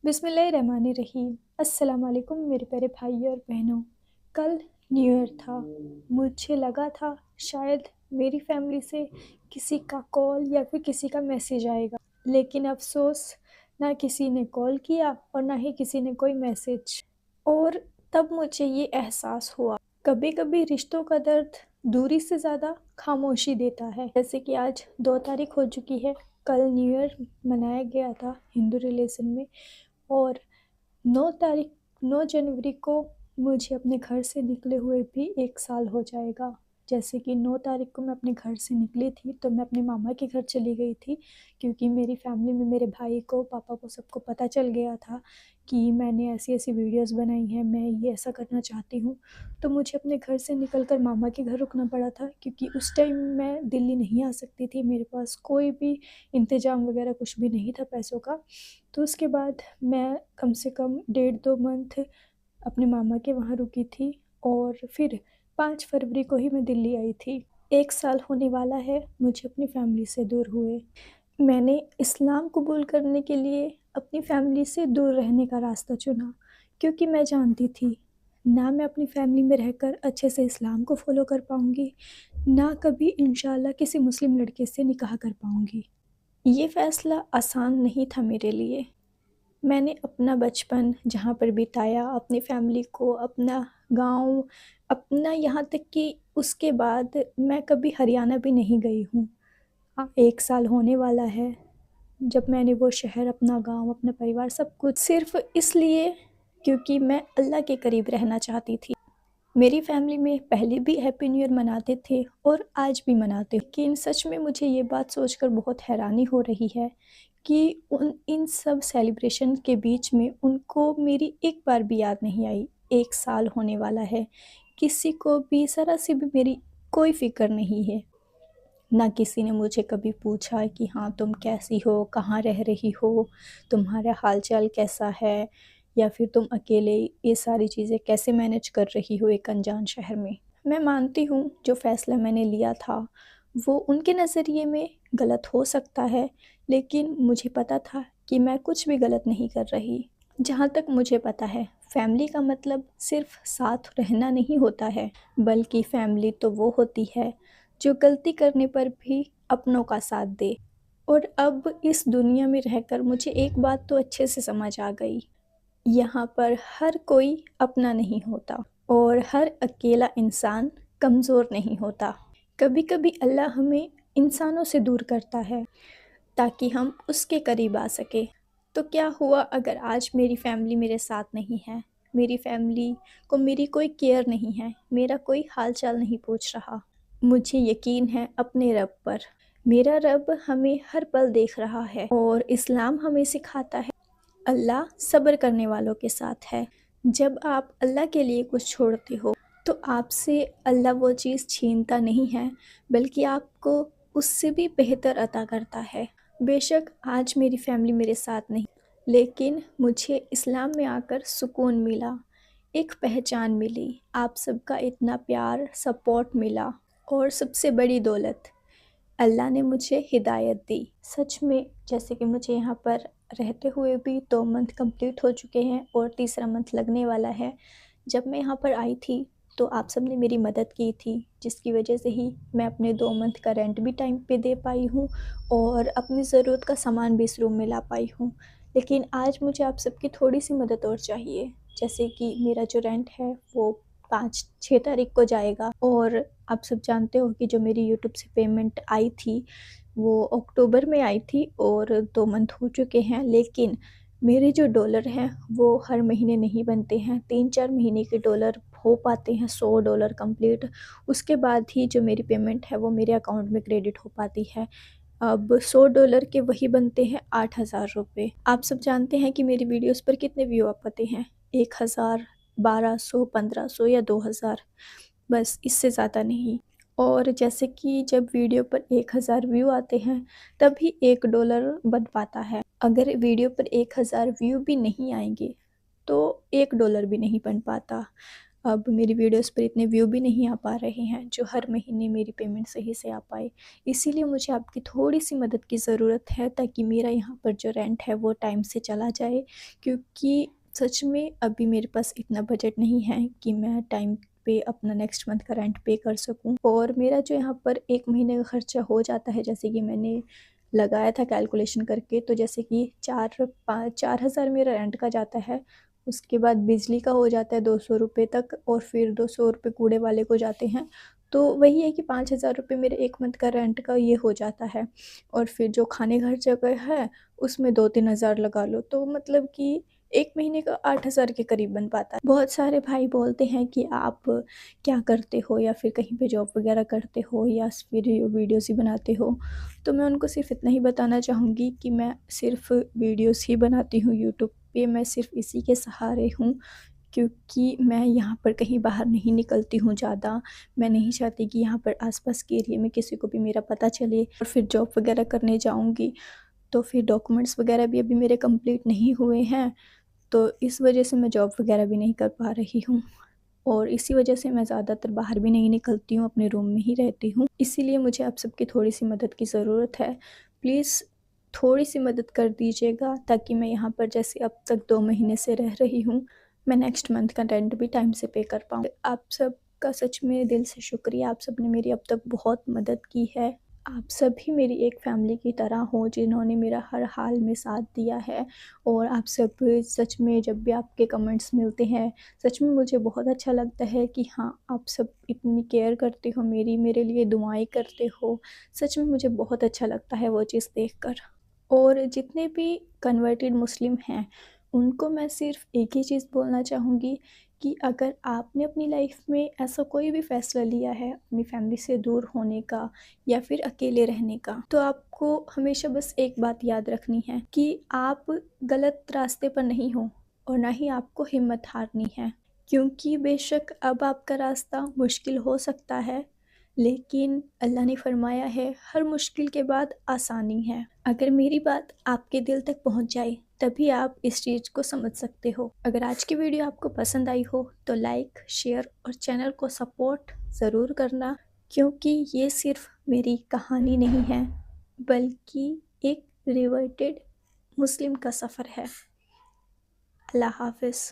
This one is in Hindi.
बिस्मिल्लाहिर्रहमानिर्रहीम। अस्सलाम वालेकुम मेरे प्यारे भाई और बहनों। कल न्यू ईयर था। मुझे लगा था शायद मेरी फैमिली से किसी का कॉल या फिर किसी का मैसेज आएगा, लेकिन अफ़सोस ना किसी ने कॉल किया और ना ही किसी ने कोई मैसेज। और तब मुझे ये एहसास हुआ, कभी कभी रिश्तों का दर्द दूरी से ज़्यादा खामोशी देता है। जैसे कि आज 2 तारीख हो चुकी है, कल न्यू ईयर मनाया गया था हिंदू रिलीजन में, और 9 जनवरी को मुझे अपने घर से निकले हुए भी 1 साल हो जाएगा। जैसे कि 9 तारीख को मैं अपने घर से निकली थी तो मैं अपने मामा के घर चली गई थी, क्योंकि मेरी फैमिली में मेरे भाई को, पापा को, सबको पता चल गया था कि मैंने ऐसी ऐसी वीडियोस बनाई हैं, मैं ये ऐसा करना चाहती हूँ। तो मुझे अपने घर से निकलकर मामा के घर रुकना पड़ा था, क्योंकि उस टाइम मैं दिल्ली नहीं आ सकती थी, मेरे पास कोई भी इंतज़ाम वगैरह कुछ भी नहीं था पैसों का। तो उसके बाद मैं कम से कम 1.5-2 मंथ अपने मामा के वहाँ रुकी थी, और फिर 5 फरवरी को ही मैं दिल्ली आई थी। 1 साल होने वाला है मुझे अपनी फैमिली से दूर हुए। मैंने इस्लाम कबूल करने के लिए अपनी फैमिली से दूर रहने का रास्ता चुना, क्योंकि मैं जानती थी ना मैं अपनी फैमिली में रहकर अच्छे से इस्लाम को फॉलो कर पाऊँगी, ना कभी इंशाल्लाह किसी मुस्लिम लड़के से निकाह कर पाऊँगी। ये फ़ैसला आसान नहीं था मेरे लिए। मैंने अपना बचपन जहाँ पर बिताया, अपनी फैमिली को, अपना गाँव, अपना, यहाँ तक कि उसके बाद मैं कभी हरियाणा भी नहीं गई हूँ। 1 साल होने वाला है जब मैंने वो शहर, अपना गाँव, अपना परिवार, सब कुछ सिर्फ़ इसलिए क्योंकि मैं अल्लाह के करीब रहना चाहती थी। मेरी फैमिली में पहले भी हैप्पी न्यू ईयर मनाते थे और आज भी मनाते, लेकिन सच में मुझे ये बात सोचकर बहुत हैरानी हो रही है कि उन इन सब सेलिब्रेशन के बीच में उनको मेरी एक बार भी याद नहीं आई। 1 साल होने वाला है, किसी को भी ज़रा सी भी मेरी कोई फ़िक्र नहीं है। ना किसी ने मुझे कभी पूछा कि हाँ तुम कैसी हो, कहाँ रह रही हो, तुम्हारा हाल-चाल कैसा है, या फिर तुम अकेले ये सारी चीज़ें कैसे मैनेज कर रही हो एक अनजान शहर में। मैं मानती हूँ जो फ़ैसला मैंने लिया था वो उनके नज़रिए में गलत हो सकता है, लेकिन मुझे पता था कि मैं कुछ भी गलत नहीं कर रही। जहाँ तक मुझे पता है, फैमिली का मतलब सिर्फ़ साथ रहना नहीं होता है, बल्कि फैमिली तो वो होती है जो गलती करने पर भी अपनों का साथ दे। और अब इस दुनिया में रहकर मुझे एक बात तो अच्छे से समझ आ गई, यहाँ पर हर कोई अपना नहीं होता और हर अकेला इंसान कमज़ोर नहीं होता। कभी-कभी अल्लाह हमें इंसानों से दूर करता है ताकि हम उसके करीब आ सकें। तो क्या हुआ अगर आज मेरी फैमिली मेरे साथ नहीं है? मेरी फैमिली को मेरी कोई केयर नहीं है, मेरा कोई हाल-चाल नहीं पूछ रहा। मुझे यकीन है अपने रब पर। मेरा रब हमें हर पल देख रहा है और इस्लाम हमें सिखाता है, अल्लाह सब्र करने वालों के साथ है। जब आप अल्लाह के लिए कुछ छोड़ते हो तो आपसे अल्लाह वो चीज़ छीनता नहीं है, बल्कि आपको उससे भी बेहतर अता करता है। बेशक आज मेरी फैमिली मेरे साथ नहीं, लेकिन मुझे इस्लाम में आकर सुकून मिला, एक पहचान मिली, आप सबका इतना प्यार, सपोर्ट मिला, और सबसे बड़ी दौलत अल्लाह ने मुझे हिदायत दी। सच में जैसे कि मुझे यहाँ पर रहते हुए भी 2 मंथ कंप्लीट हो चुके हैं और तीसरा मंथ लगने वाला है। जब मैं यहाँ पर आई थी तो आप सब ने मेरी मदद की थी, जिसकी वजह से ही मैं अपने 2 मंथ का रेंट भी टाइम पे दे पाई हूँ और अपनी ज़रूरत का सामान भी इस रूम में ला पाई हूँ। लेकिन आज मुझे आप सबकी थोड़ी-सी मदद और चाहिए। जैसे कि मेरा जो रेंट है वो 5-6 तारीख को जाएगा, और आप सब जानते हो कि जो मेरी यूट्यूब से पेमेंट आई थी वो अक्टूबर में आई थी और 2 मंथ हो चुके हैं, लेकिन मेरे जो डॉलर हैं वो हर महीने नहीं बनते हैं, 3-4 महीने के डॉलर हो पाते हैं, $100 कंप्लीट। उसके बाद ही जो मेरी पेमेंट है वो मेरे अकाउंट में क्रेडिट हो पाती है। अब $100 के वही बनते हैं 8,000 रुपये। आप सब जानते हैं कि मेरी वीडियोस पर कितने व्यू आ पाते हैं, 1,000, 1,200, 1,500 या 2,000, बस इससे ज़्यादा नहीं। और जैसे कि जब वीडियो पर 1,000 व्यू आते हैं तभी $1 बन पाता है। अगर वीडियो पर 1,000 व्यू भी नहीं आएंगे तो $1 भी नहीं बन पाता। अब मेरी वीडियोस पर इतने व्यू भी नहीं आ पा रहे हैं जो हर महीने मेरी पेमेंट सही से आ पाए। इसीलिए मुझे आपकी थोड़ी-सी मदद की ज़रूरत है ताकि मेरा यहाँ पर जो रेंट है वो टाइम से चला जाए, क्योंकि सच में अभी मेरे पास इतना बजट नहीं है कि मैं टाइम पे अपना नेक्स्ट मंथ का रेंट पे कर सकूँ। और मेरा जो यहाँ पर 1 महीने का खर्चा हो जाता है, जैसे कि मैंने लगाया था कैलकुलेशन करके, तो जैसे कि 4,000 मेरा रेंट का जाता है, उसके बाद बिजली का हो जाता है 200 रुपये तक, और फिर 200 रुपये कूड़े वाले को जाते हैं। तो वही है कि 5,000 रुपये मेरे 1 मंथ का रेंट का ये हो जाता है। और फिर जो खाने खर्चे का है उसमें 2-3 हज़ार लगा लो, तो मतलब कि 1 महीने का 8,000 के करीब बन पाता है। बहुत सारे भाई बोलते हैं कि आप क्या करते हो, या फिर कहीं पे जॉब वगैरह करते हो, या फिर वीडियोज़ ही बनाते हो। तो मैं उनको सिर्फ़ इतना ही बताना चाहूँगी कि मैं सिर्फ़ वीडियोज़ ही बनाती हूँ यूट्यूब पे, मैं सिर्फ़ इसी के सहारे हूँ, क्योंकि मैं यहाँ पर कहीं बाहर नहीं निकलती हूँ ज़्यादा। मैं नहीं चाहती कि यहाँ पर आस-पास के एरिया में किसी को भी मेरा पता चले, और फिर जॉब वगैरह करने जाऊँगी तो फिर डॉक्यूमेंट्स वगैरह भी अभी मेरे कंप्लीट नहीं हुए हैं, तो इस वजह से मैं जॉब वगैरह भी नहीं कर पा रही हूँ। और इसी वजह से मैं ज़्यादातर बाहर भी नहीं निकलती हूँ, अपने रूम में ही रहती हूँ। इसीलिए मुझे आप सबकी थोड़ी-सी मदद की ज़रूरत है। प्लीज़ थोड़ी-सी मदद कर दीजिएगा ताकि मैं यहाँ पर जैसे अब तक 2 महीने से रह रही हूँ, मैं नेक्स्ट मंथ का रेंट भी टाइम से पे कर पाऊँ। आप सबका सच में दिल से शुक्रिया, आप सबने मेरी अब तक बहुत मदद की है। आप सभी मेरी एक फैमिली की तरह हो जिन्होंने मेरा हर हाल में साथ दिया है, और आप सब सच में जब भी आपके कमेंट्स मिलते हैं, सच में मुझे बहुत अच्छा लगता है कि हाँ, आप सब इतनी केयर करते हो मेरी, मेरे लिए दुआएँ करते हो। सच में मुझे बहुत अच्छा लगता है वो चीज़ देखकर। और जितने भी कन्वर्टेड मुस्लिम हैं, उनको मैं सिर्फ़ एक ही चीज़ बोलना चाहूँगी कि अगर आपने अपनी लाइफ़ में ऐसा कोई भी फ़ैसला लिया है अपनी फ़ैमिली से दूर होने का या फिर अकेले रहने का, तो आपको हमेशा बस एक बात याद रखनी है कि आप गलत रास्ते पर नहीं हो, और ना ही आपको हिम्मत हारनी है। क्योंकि बेशक अब आपका रास्ता मुश्किल हो सकता है, लेकिन अल्लाह ने फ़रमाया है हर मुश्किल के बाद आसानी है। अगर मेरी बात आपके दिल तक पहुंच जाए तभी आप इस चीज़ को समझ सकते हो। अगर आज की वीडियो आपको पसंद आई हो तो लाइक, शेयर और चैनल को सपोर्ट ज़रूर करना, क्योंकि ये सिर्फ़ मेरी कहानी नहीं है, बल्कि एक रिवर्टेड मुस्लिम का सफ़र है। अल्लाह हाफ़िज़।